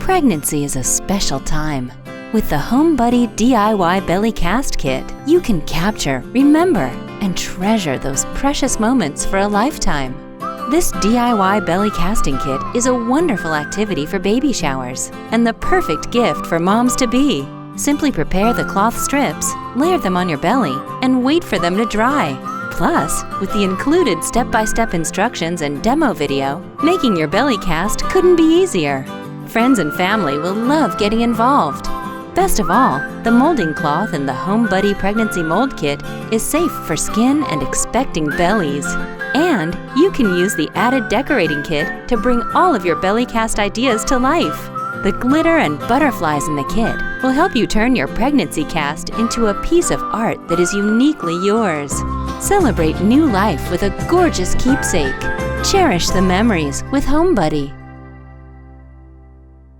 Pregnancy is a special time. With the HomeBuddy DIY Belly Cast Kit, you can capture, remember, and treasure those precious moments for a lifetime. This DIY belly casting kit is a wonderful activity for baby showers and the perfect gift for moms-to-be. Simply prepare the cloth strips, layer them on your belly, and wait for them to dry. Plus, with the included step-by-step instructions and demo video, making your belly cast couldn't be easier. Friends and family will love getting involved. Best of all, the molding cloth in the HomeBuddy Pregnancy Mold Kit is safe for skin and expecting bellies. And you can use the added decorating kit to bring all of your belly cast ideas to life. The glitter and butterflies in the kit will help you turn your pregnancy cast into a piece of art that is uniquely yours. Celebrate new life with a gorgeous keepsake. Cherish the memories with HomeBuddy.